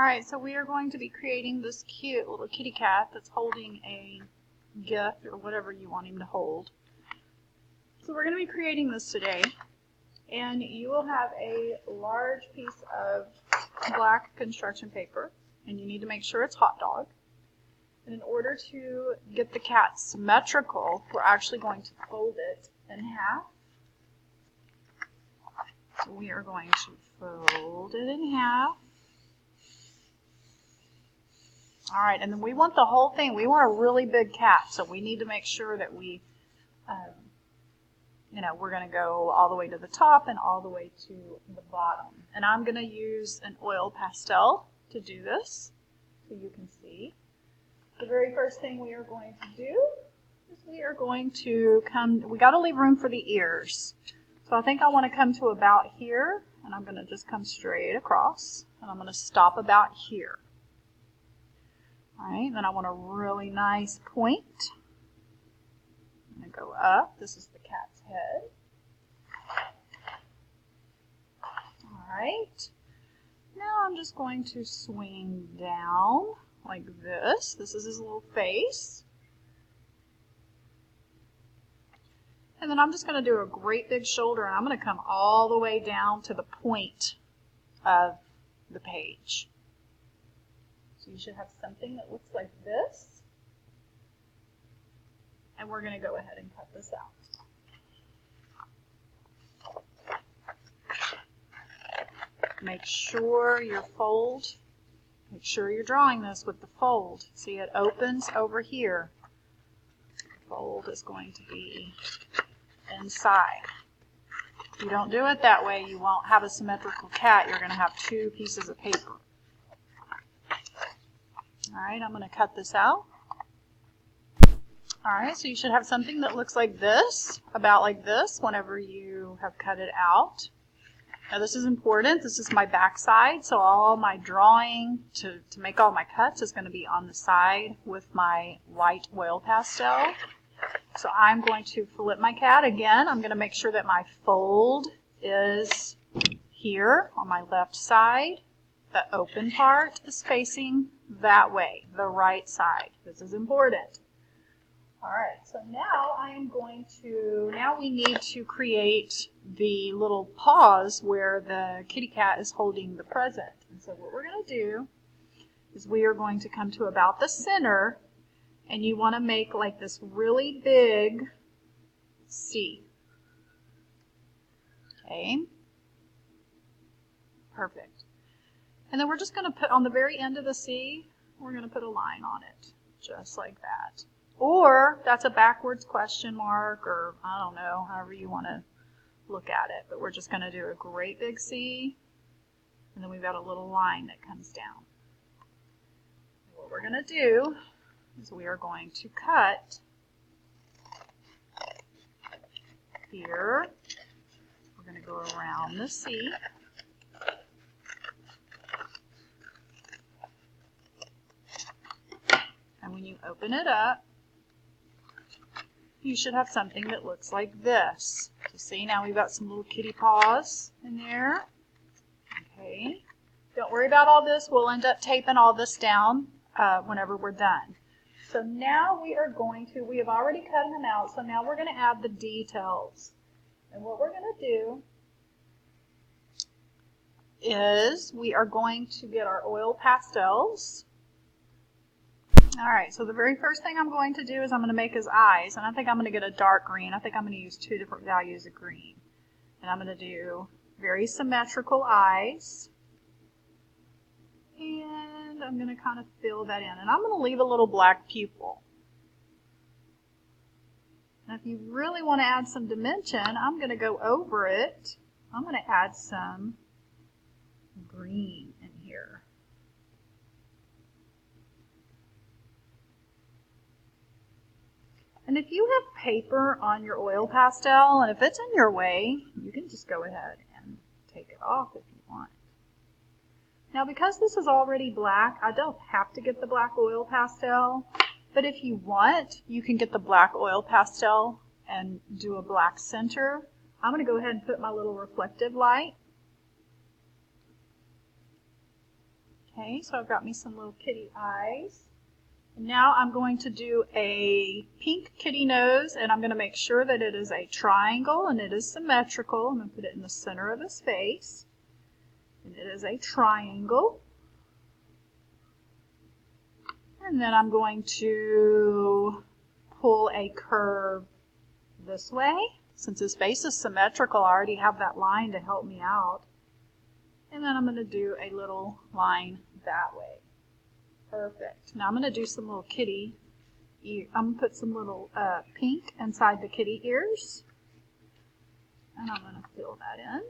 Alright, so we are going to be creating this cute little kitty cat that's holding a gift or whatever you want him to hold. So we're going to be creating this today, and you will have a large piece of black construction paper, and you need to make sure it's hot dog. And in order to get the cat symmetrical, we're actually going to fold it in half. So we are going to fold it in half. Alright, and then we want the whole thing. We want a really big cat, so we need to make sure that we, we're going to go all the way to the top and all the way to the bottom. And I'm going to use an oil pastel to do this, so you can see. The very first thing we are going to do is we are going to we got to leave room for the ears. So I think I want to come to about here, and I'm going to just come straight across, and I'm going to stop about here. Alright, then I want a really nice point. I'm going to go up. This is the cat's head. Alright, now I'm just going to swing down like this. This is his little face. And then I'm just going to do a great big shoulder, and I'm going to come all the way down to the point of the page. So you should have something that looks like this. And we're going to go ahead and cut this out. Make sure your fold, make sure you're drawing this with the fold. See, it opens over here. The fold is going to be inside. If you don't do it that way, you won't have a symmetrical cat. You're going to have two pieces of paper. Alright, I'm going to cut this out. Alright, so you should have something that looks like this, about like this, whenever you have cut it out. Now this is important. This is my back side, so all my drawing to make all my cuts is going to be on the side with my white oil pastel. So I'm going to flip my cat again. I'm going to make sure that my fold is here on my left side. The open part is facing that way, the right side. This is important. Alright, so now now we need to create the little paws where the kitty cat is holding the present. And so what we're going to do is we are going to come to about the center, and you want to make like this really big C. Okay, perfect. And then we're just going to put on the very end of the C, we're going to put a line on it, just like that. Or that's a backwards question mark, or I don't know, however you want to look at it. But we're just going to do a great big C, and then we've got a little line that comes down. And what we're going to do is we are going to cut here. We're going to go around the C. And when you open it up, you should have something that looks like this. So see, now we've got some little kitty paws in there. Okay. Don't worry about all this. We'll end up taping all this down whenever we're done. So now we have already cut them out, so now we're going to add the details. And what we're going to do is we are going to get our oil pastels. Alright, so the very first thing I'm going to do is I'm going to make his eyes, and I think I'm going to get a dark green. I think I'm going to use two different values of green. And I'm going to do very symmetrical eyes. And I'm going to kind of fill that in. And I'm going to leave a little black pupil. Now if you really want to add some dimension, I'm going to go over it. I'm going to add some green in here. And if you have paper on your oil pastel, and if it's in your way, you can just go ahead and take it off if you want. Now because this is already black, I don't have to get the black oil pastel, but if you want, you can get the black oil pastel and do a black center. I'm going to go ahead and put my little reflective light. Okay, so I've got me some little kitty eyes. And now I'm going to do a pink kitty nose, and I'm going to make sure that it is a triangle and it is symmetrical. I'm going to put it in the center of his face. And it is a triangle. And then I'm going to pull a curve this way. Since his face is symmetrical, I already have that line to help me out. And then I'm going to do a little line that way. Perfect. Now I'm going to do some little kitty ear. I'm going to put some little pink inside the kitty ears. And I'm going to fill that in.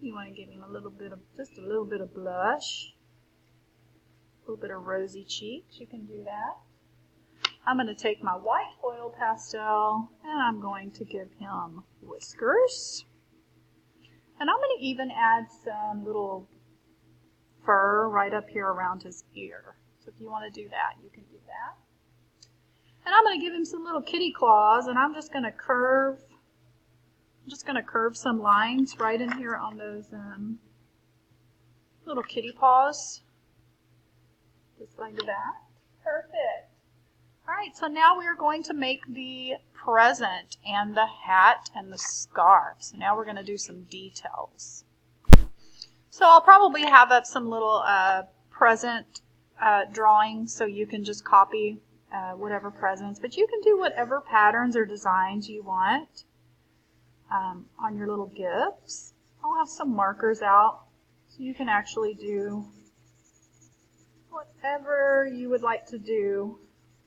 You want to give him a little bit of, just a little bit of blush. A little bit of rosy cheeks. You can do that. I'm going to take my white oil pastel and I'm going to give him whiskers. And I'm going to even add some little fur right up here around his ear. So if you want to do that, you can do that. And I'm going to give him some little kitty claws, and I'm just going to curve some lines right in here on those little kitty paws. Just like that. Perfect. All right, so now we are going to make the present and the hat and the scarf. So now we're going to do some details. So I'll probably have up some little present drawings so you can just copy whatever presents. But you can do whatever patterns or designs you want on your little gifts. I'll have some markers out so you can actually do whatever you would like to do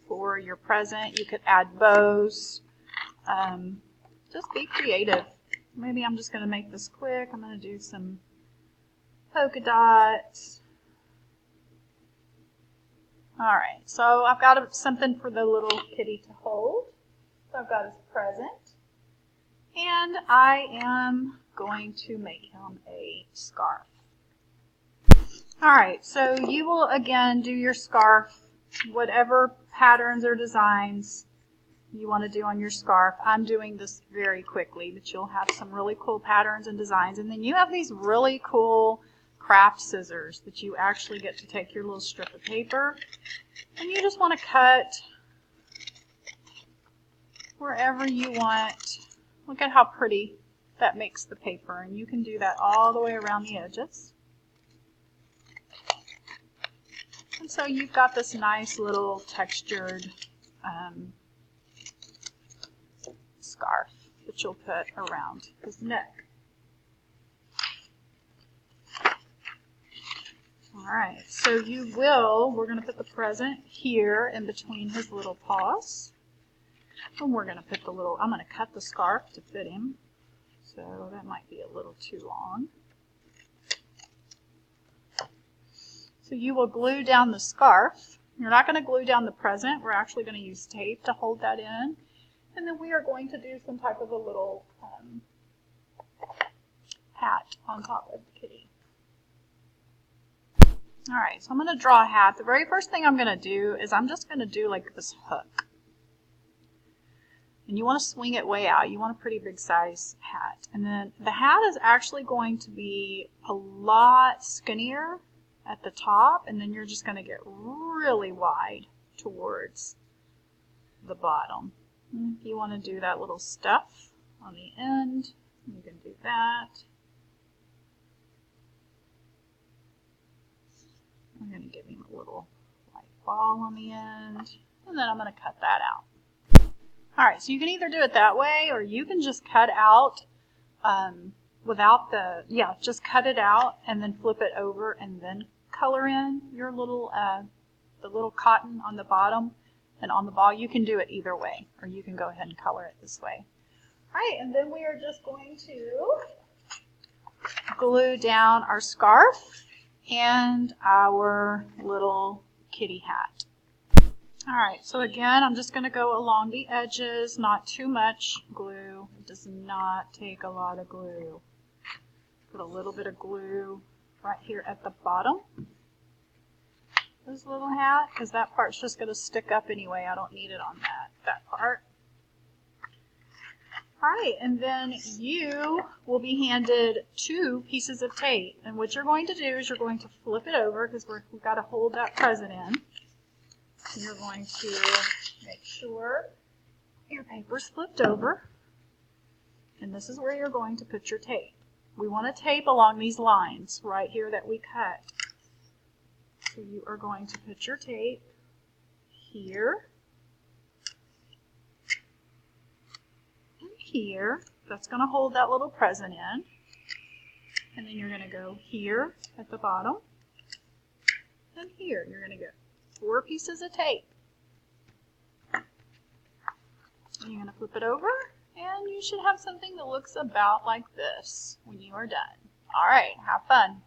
for your present. You could add bows. Just be creative. Maybe I'm just going to make this quick. I'm going to do some polka dots. Alright, so I've got something for the little kitty to hold. So I've got his present. And I am going to make him a scarf. Alright, so you will again do your scarf, whatever patterns or designs you want to do on your scarf. I'm doing this very quickly, but you'll have some really cool patterns and designs. And then you have these really cool craft scissors that you actually get to take your little strip of paper and you just want to cut wherever you want. Look at how pretty that makes the paper, and you can do that all the way around the edges. And so you've got this nice little textured scarf that you'll put around his neck. Alright, so we're going to put the present here in between his little paws. And we're going to put I'm going to cut the scarf to fit him. So that might be a little too long. So you will glue down the scarf. You're not going to glue down the present. We're actually going to use tape to hold that in. And then we are going to do some type of a little hat on top of the kitty. Alright, so I'm going to draw a hat. The very first thing I'm going to do is I'm just going to do like this hook. And you want to swing it way out. You want a pretty big size hat. And then the hat is actually going to be a lot skinnier at the top, and then you're just going to get really wide towards the bottom. And if you want to do that little stuff on the end, you can do that. I'm going to give him a little white ball on the end, and then I'm going to cut that out. Alright, so you can either do it that way, or you can just cut out just cut it out and then flip it over and then color in your little, the little cotton on the bottom and on the ball. You can do it either way, or you can go ahead and color it this way. Alright, and then we are just going to glue down our scarf and our little kitty hat. Alright, so again, I'm just going to go along the edges, not too much glue. It does not take a lot of glue. Put a little bit of glue right here at the bottom. This little hat, because that part's just going to stick up anyway. I don't need it on that part. All right, and then you will be handed 2 pieces of tape. And what you're going to do is you're going to flip it over because we've got to hold that present in. You're going to make sure your paper's flipped over. And this is where you're going to put your tape. We want to tape along these lines right here that we cut. So you are going to put your tape here. Here, that's going to hold that little present in, and then you're going to go here at the bottom, and here you're going to get 4 pieces of tape. And you're going to flip it over, and you should have something that looks about like this when you are done. All right, have fun.